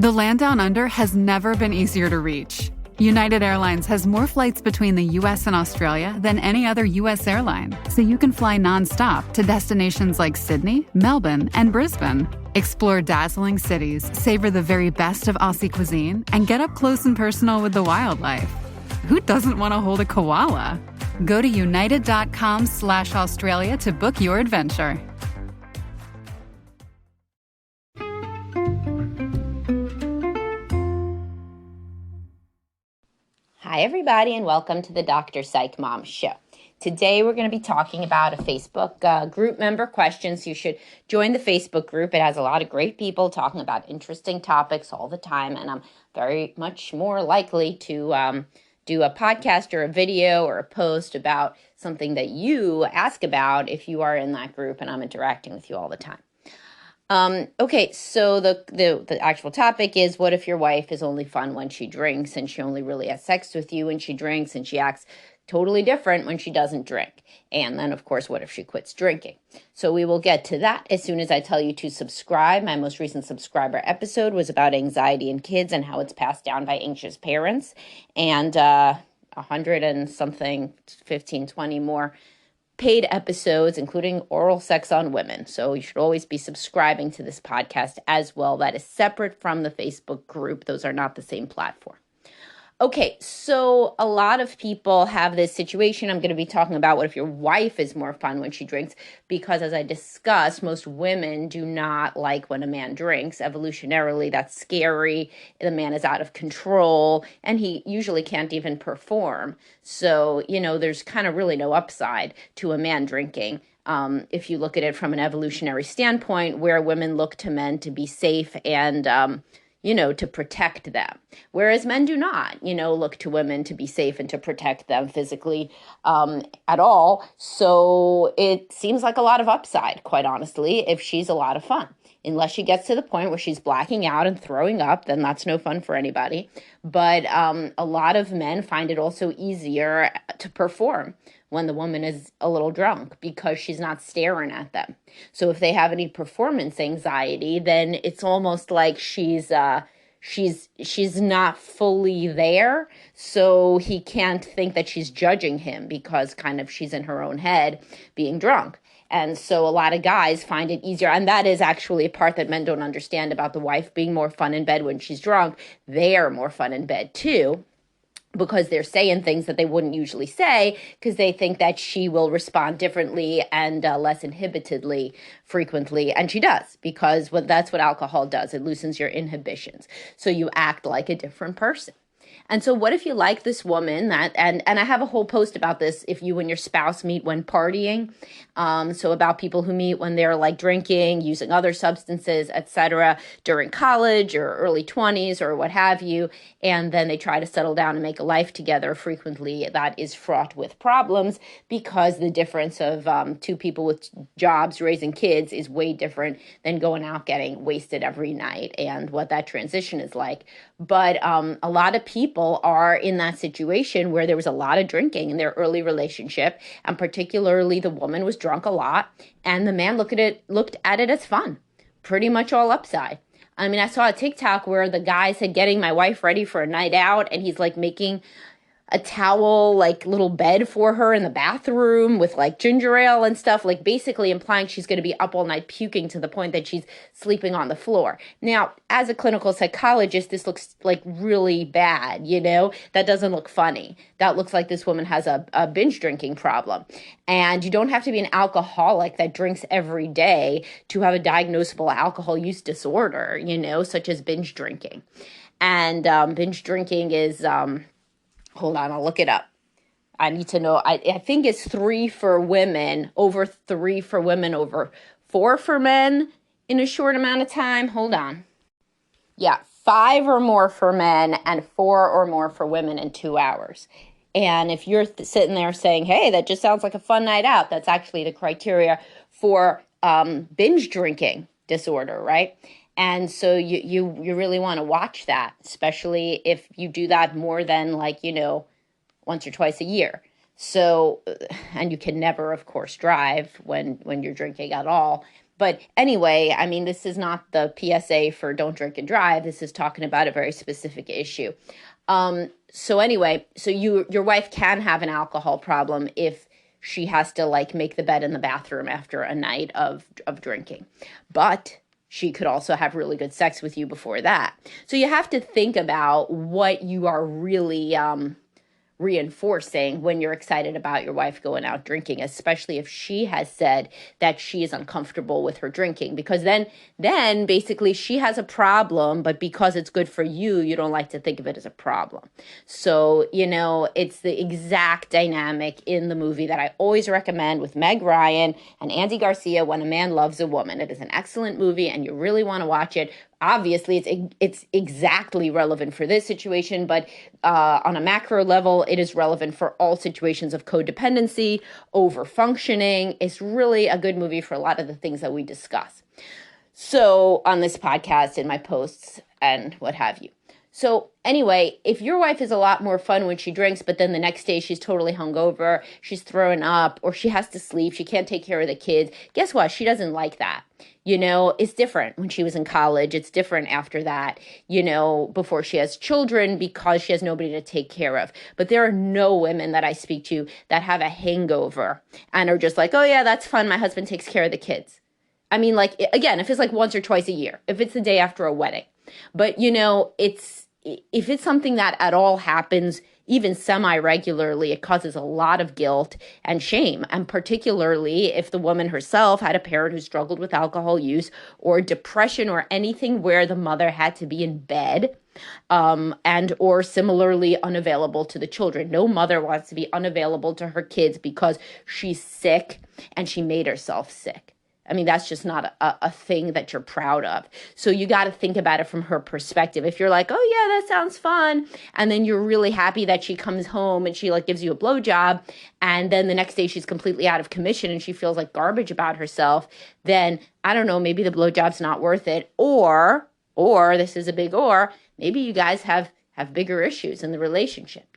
The land down under has never been easier to reach. United Airlines has more flights between the U.S. and Australia than any other U.S. airline, so you can fly nonstop to destinations like Sydney, Melbourne, and Brisbane. Explore dazzling cities, savor the very best of Aussie cuisine, and get up close and personal with the wildlife. Who doesn't want to hold a koala? Go to united.com/Australia to book your adventure. Hi, everybody, and welcome to the Dr. Psych Mom Show. Today, we're going to be talking about a Facebook group member questions. You should join the Facebook group. It has a lot of great people talking about interesting topics all the time, and I'm very much more likely to do a podcast or a video or a post about something that you ask about if you are in that group, and I'm interacting with you all the time. Okay, so the actual topic is, what if your wife is only fun when she drinks and she only really has sex with you when she drinks, and she acts totally different when she doesn't drink? And then, of course, what if she quits drinking? So we will get to that as soon as I tell you to subscribe. My most recent subscriber episode was about anxiety in kids and how it's passed down by anxious parents. And 100 and something, 15, 20 more paid episodes, including oral sex on women. So you should always be subscribing to this podcast as well. That is separate from the Facebook group. Those are not the same platform. Okay, so a lot of people have this situation. I'm going to be talking about what if your wife is more fun when she drinks, because as I discussed, most women do not like when a man drinks. Evolutionarily, that's scary. The man is out of control, and he usually can't even perform. So, there's kind of really no upside to a man drinking. If you look at it from an evolutionary standpoint, where women look to men to be safe and to protect them. Whereas men do not, look to women to be safe and to protect them physically at all. So it seems like a lot of upside, quite honestly, if she's a lot of fun. Unless she gets to the point where she's blacking out and throwing up, then that's no fun for anybody. But a lot of men find it also easier to perform when the woman is a little drunk because she's not staring at them. So if they have any performance anxiety, then it's almost like she's not fully there. So he can't think that she's judging him because kind of she's in her own head being drunk. And so a lot of guys find it easier. And that is actually a part that men don't understand about the wife being more fun in bed when she's drunk. They are more fun in bed too, because they're saying things that they wouldn't usually say because they think that she will respond differently and less inhibitedly frequently. And she does, because that's what alcohol does. It loosens your inhibitions. So you act like a different person. And so what if you like this woman and I have a whole post about this if you and your spouse meet when partying. So about people who meet when they're like drinking, using other substances, etc., during college or early 20s or what have you. And then they try to settle down and make a life together. Frequently that is fraught with problems because the difference of two people with jobs raising kids is way different than going out getting wasted every night and what that transition is like. But a lot of people are in that situation where there was a lot of drinking in their early relationship, and particularly the woman was drunk a lot, and the man looked at it as fun, pretty much all upside. I mean, I saw a TikTok where the guy said, getting my wife ready for a night out, and he's like making a towel, like little bed for her in the bathroom with like ginger ale and stuff, like basically implying she's going to be up all night puking to the point that she's sleeping on the floor. Now, as a clinical psychologist, this looks like really bad, that doesn't look funny. That looks like this woman has a binge drinking problem. And you don't have to be an alcoholic that drinks every day to have a diagnosable alcohol use disorder, such as binge drinking. And binge drinking is, hold on, I'll look it up. I need to know. I think it's 3 for women, over 3 for women, over 4 for men in a short amount of time. Hold on. Yeah, 5 or more for men and 4 or more for women in 2 hours. And if you're sitting there saying, hey, that just sounds like a fun night out, that's actually the criteria for binge drinking disorder, right? And so you really want to watch that, especially if you do that more than once or twice a year. So, and you can never, of course, drive when you're drinking at all. But anyway, I mean, this is not the PSA for don't drink and drive. This is talking about a very specific issue. So anyway, so your wife can have an alcohol problem if she has to like make the bed in the bathroom after a night of drinking. But she could also have really good sex with you before that. So you have to think about what you are really reinforcing when you're excited about your wife going out drinking, especially if she has said that she is uncomfortable with her drinking, because then basically she has a problem, but because it's good for you, you don't like to think of it as a problem. So, it's the exact dynamic in the movie that I always recommend with Meg Ryan and Andy Garcia, When a Man Loves a Woman. It is an excellent movie and you really want to watch it. Obviously, it's exactly relevant for this situation, but on a macro level, it is relevant for all situations of codependency, over-functioning. It's really a good movie for a lot of the things that we discuss. So on this podcast, in my posts, and what have you. So anyway, if your wife is a lot more fun when she drinks, but then the next day she's totally hungover, she's throwing up, or she has to sleep, she can't take care of the kids, guess what? She doesn't like that. It's different when she was in college. It's different after that, before she has children because she has nobody to take care of. But there are no women that I speak to that have a hangover and are just like, oh yeah, that's fun. My husband takes care of the kids. I mean, like, again, if it's like once or twice a year, if it's the day after a wedding. But, if it's something that at all happens, even semi-regularly, it causes a lot of guilt and shame. And particularly if the woman herself had a parent who struggled with alcohol use or depression or anything where the mother had to be in bed and or similarly unavailable to the children. No mother wants to be unavailable to her kids because she's sick and she made herself sick. I mean, that's just not a thing that you're proud of. So you got to think about it from her perspective. If you're like, oh, yeah, that sounds fun. And then you're really happy that she comes home and she like gives you a blowjob. And then the next day she's completely out of commission and she feels like garbage about herself. Then I don't know, maybe the blowjob's not worth it. Or this is a big or, maybe you guys have bigger issues in the relationship,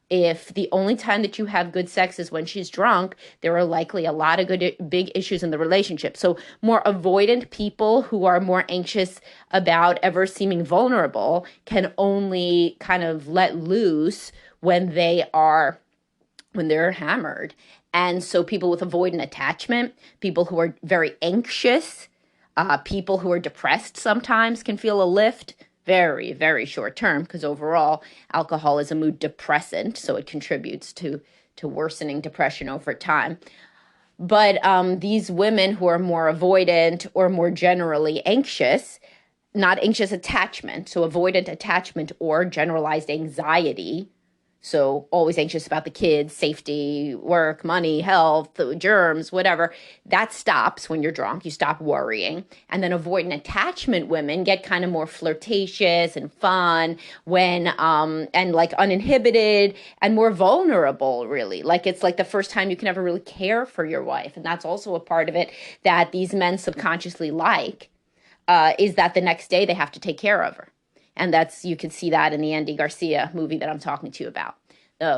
If the only time that you have good sex is when she's drunk, there are likely a lot of big issues in the relationship. So more avoidant people who are more anxious about ever seeming vulnerable can only kind of let loose when they're hammered. And so people with avoidant attachment, people who are very anxious, people who are depressed sometimes can feel a lift. Very, very short term, because overall alcohol is a mood depressant, so it contributes to worsening depression over time. But these women who are more avoidant or more generally anxious, not anxious attachment, so avoidant attachment or generalized anxiety, so always anxious about the kids, safety, work, money, health, germs, whatever. That stops when you're drunk. You stop worrying. And then avoidant attachment women get kind of more flirtatious and fun when and like uninhibited and more vulnerable, really. Like it's like the first time you can ever really care for your wife. And that's also a part of it that these men subconsciously like, is that the next day they have to take care of her. And you can see that in the Andy Garcia movie that I'm talking to you about,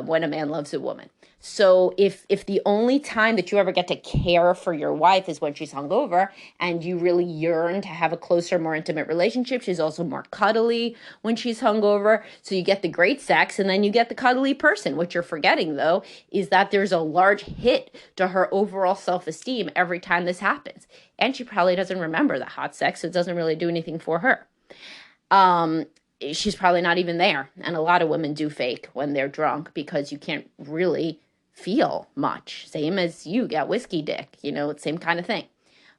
When a Man Loves a Woman. So if the only time that you ever get to care for your wife is when she's hungover and you really yearn to have a closer, more intimate relationship, she's also more cuddly when she's hungover. So you get the great sex and then you get the cuddly person. What you're forgetting, though, is that there's a large hit to her overall self-esteem every time this happens. And she probably doesn't remember the hot sex, so it doesn't really do anything for her. She's probably not even there. And a lot of women do fake when they're drunk because you can't really feel much. Same as you get whiskey dick, it's same kind of thing.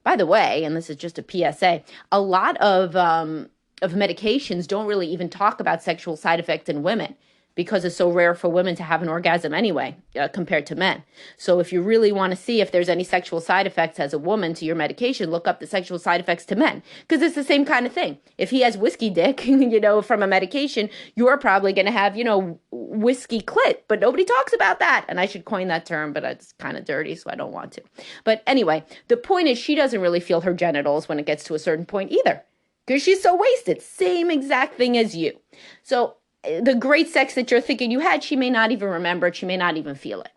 By the way, and this is just a PSA, a lot of medications don't really even talk about sexual side effects in women because it's so rare for women to have an orgasm anyway, compared to men. So if you really want to see if there's any sexual side effects as a woman to your medication, look up the sexual side effects to men, because it's the same kind of thing. If he has whiskey dick, from a medication, you're probably going to have, whiskey clit, but nobody talks about that. And I should coin that term, but it's kind of dirty, so I don't want to. But anyway, the point is she doesn't really feel her genitals when it gets to a certain point either, because she's so wasted. Same exact thing as you. So the great sex that you're thinking you had, she may not even remember it. She may not even feel it.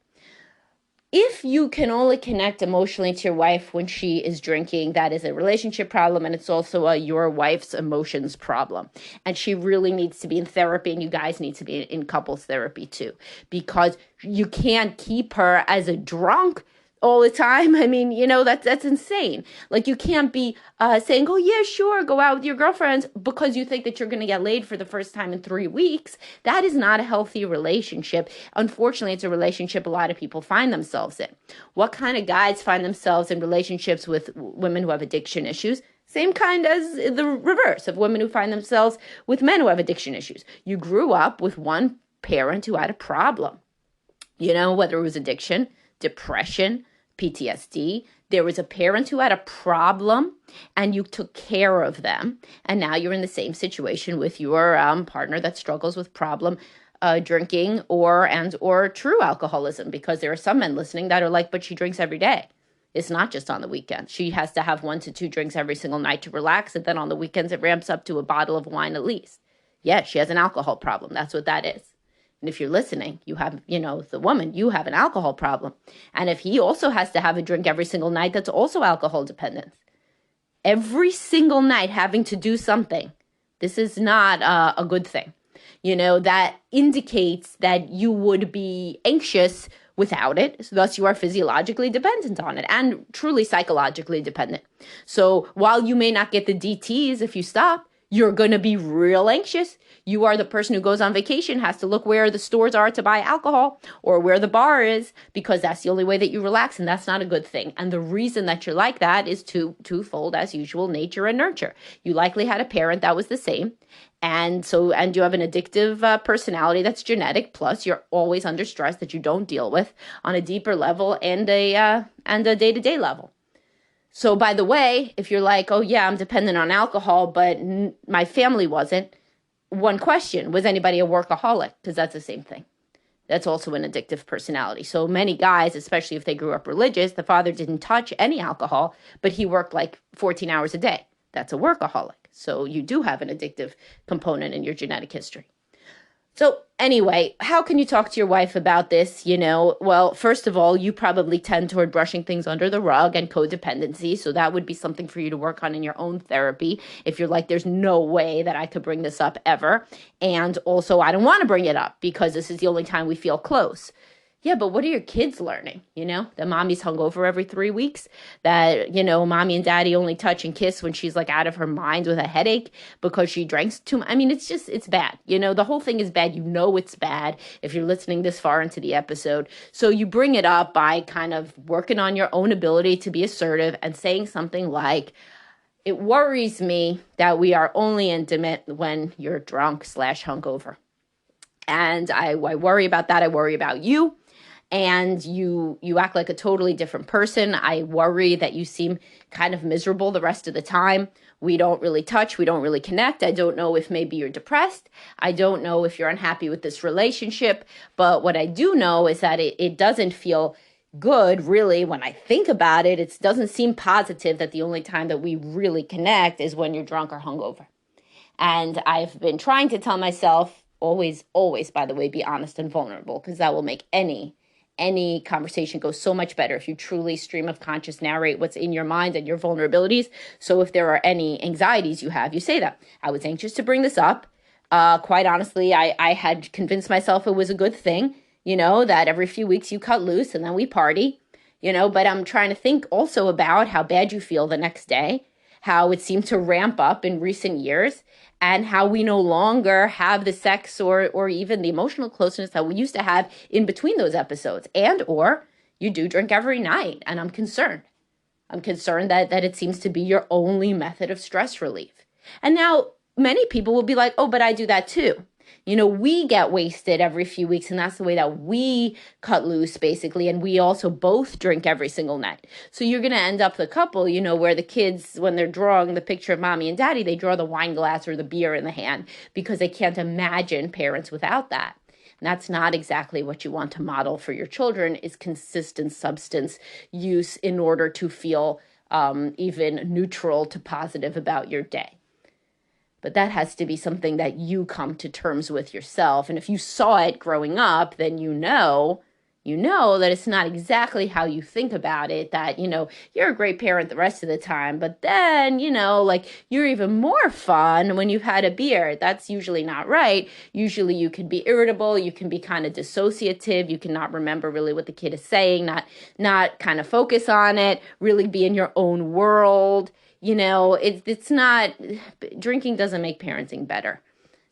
if you can only connect emotionally to your wife when she is drinking, that is a relationship problem, and it's also your wife's emotions problem. And she really needs to be in therapy, and you guys need to be in couples therapy too, because you can't keep her as a drunk all the time. I mean, that's insane. Like, you can't be saying, oh, yeah, sure, go out with your girlfriends because you think that you're going to get laid for the first time in 3 weeks. That is not a healthy relationship. Unfortunately, it's a relationship a lot of people find themselves in. What kind of guys find themselves in relationships with women who have addiction issues? Same kind as the reverse of women who find themselves with men who have addiction issues. You grew up with one parent who had a problem, whether it was addiction, depression, PTSD. There was a parent who had a problem and you took care of them. And now you're in the same situation with your partner that struggles with problem drinking or true alcoholism, because there are some men listening that are like, but she drinks every day. It's not just on the weekends. She has to have 1 to 2 drinks every single night to relax. And then on the weekends, it ramps up to a bottle of wine at least. Yeah, she has an alcohol problem. That's what that is. And if you're listening, you have, the woman, you have an alcohol problem. And if he also has to have a drink every single night, that's also alcohol dependence. Every single night having to do something, this is not a good thing. That indicates that you would be anxious without it. So thus you are physiologically dependent on it and truly psychologically dependent. So while you may not get the DTs if you stop, you're going to be real anxious. You are the person who goes on vacation, has to look where the stores are to buy alcohol or where the bar is, because that's the only way that you relax, and that's not a good thing. And the reason that you're like that is twofold, as usual, nature and nurture. You likely had a parent that was the same, and you have an addictive personality that's genetic, plus you're always under stress that you don't deal with on a deeper level and a day-to-day level. So by the way, if you're like, oh yeah, I'm dependent on alcohol, but my family wasn't, one question, was anybody a workaholic? Because that's the same thing. That's also an addictive personality. So many guys, especially if they grew up religious, the father didn't touch any alcohol, but he worked like 14 hours a day. That's a workaholic. So you do have an addictive component in your genetic history. So anyway, how can you talk to your wife about this? Well, first of all, you probably tend toward brushing things under the rug and codependency. So that would be something for you to work on in your own therapy. If you're like, there's no way that I could bring this up ever. And also, I don't want to bring it up because this is the only time we feel close. Yeah, but what are your kids learning? That mommy's hungover every 3 weeks, that, mommy and daddy only touch and kiss when she's like out of her mind with a headache because she drinks too much. I mean, it's bad. The whole thing is bad. It's bad if you're listening this far into the episode. So you bring it up by kind of working on your own ability to be assertive and saying something like, it worries me that we are only intimate when you're drunk / hungover. And I worry about that. I worry about you. And you act like a totally different person. I worry that you seem kind of miserable the rest of the time. We don't really touch. We don't really connect. I don't know if maybe you're depressed. I don't know if you're unhappy with this relationship. But what I do know is that it doesn't feel good, really, when I think about it. It doesn't seem positive that the only time that we really connect is when you're drunk or hungover. And I've been trying to tell myself, always, by the way, be honest and vulnerable, because that will make any conversation goes so much better if you truly stream of conscious narrate what's in your mind and your vulnerabilities. So if there are any anxieties you have, you say that. I was anxious to bring this up. Quite honestly, I had convinced myself it was a good thing, that every few weeks you cut loose and then we party, but I'm trying to think also about how bad you feel the next day, how it seemed to ramp up in recent years, and how we no longer have the sex or even the emotional closeness that we used to have in between those episodes. And or you do drink every night, and I'm concerned. I'm concerned that it seems to be your only method of stress relief. And now many people will be like, oh, but I do that too. We get wasted every few weeks, and that's the way that we cut loose, basically. And we also both drink every single night. So you're going to end up the couple, where the kids, when they're drawing the picture of mommy and daddy, they draw the wine glass or the beer in the hand because they can't imagine parents without that. And that's not exactly what you want to model for your children, is consistent substance use in order to feel even neutral to positive about your day. But that has to be something that you come to terms with yourself. And if you saw it growing up, then you know that it's not exactly how you think about it, that, you're a great parent the rest of the time, but then, like you're even more fun when you've had a beer. That's usually not right. Usually you can be irritable, you can be kind of dissociative, you cannot remember really what the kid is saying, not kind of focus on it, really be in your own world. It's not, drinking doesn't make parenting better.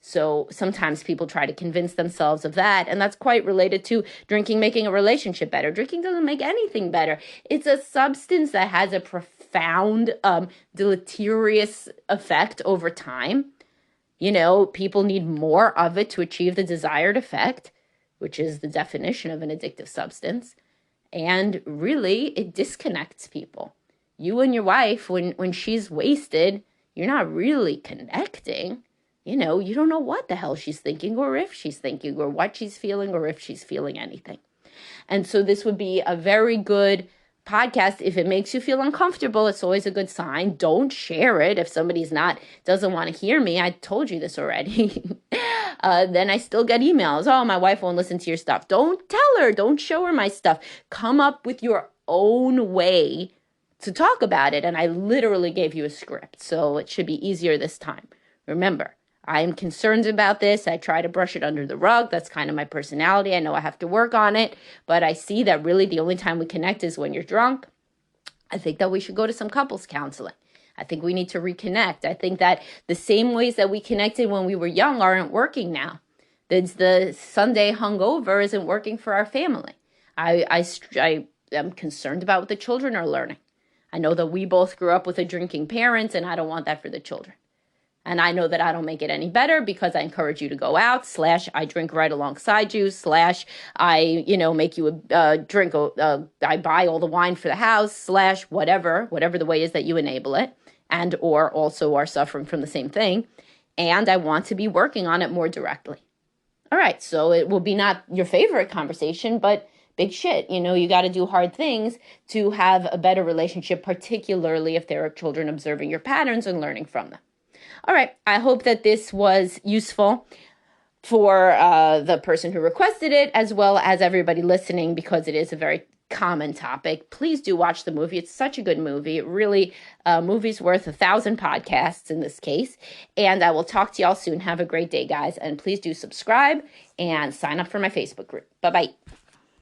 So sometimes people try to convince themselves of that, and that's quite related to drinking making a relationship better. Drinking doesn't make anything better. It's a substance that has a profound, deleterious effect over time. People need more of it to achieve the desired effect, which is the definition of an addictive substance. And really, it disconnects people. You and your wife, when she's wasted, you're not really connecting. You don't know what the hell she's thinking, or if she's thinking, or what she's feeling, or if she's feeling anything. And so this would be a very good podcast. If it makes you feel uncomfortable, it's always a good sign. Don't share it. If somebody's doesn't want to hear me, I told you this already. Then I still get emails. Oh, my wife won't listen to your stuff. Don't tell her. Don't show her my stuff. Come up with your own way to talk about it. And I literally gave you a script, so it should be easier this time. Remember, I am concerned about this. I try to brush it under the rug. That's kind of my personality. I know I have to work on it, but I see that really the only time we connect is when you're drunk. I think that we should go to some couples counseling. I think we need to reconnect. I think that the same ways that we connected when we were young aren't working now. The Sunday hungover isn't working for our family. I am concerned about what the children are learning. I know that we both grew up with a drinking parent, and I don't want that for the children. And I know that I don't make it any better because I encourage you to go out, / I drink right alongside you, / I, make you a drink, I buy all the wine for the house, / whatever the way is that you enable it, and or also are suffering from the same thing. And I want to be working on it more directly. All right, so it will be not your favorite conversation, but big shit. You got to do hard things to have a better relationship, particularly if there are children observing your patterns and learning from them. All right, I hope that this was useful for the person who requested it, as well as everybody listening, because it is a very common topic. Please do watch the movie. It's such a good movie. It really, movie's worth 1,000 podcasts in this case. And I will talk to y'all soon. Have a great day, guys. And please do subscribe and sign up for my Facebook group. Bye-bye.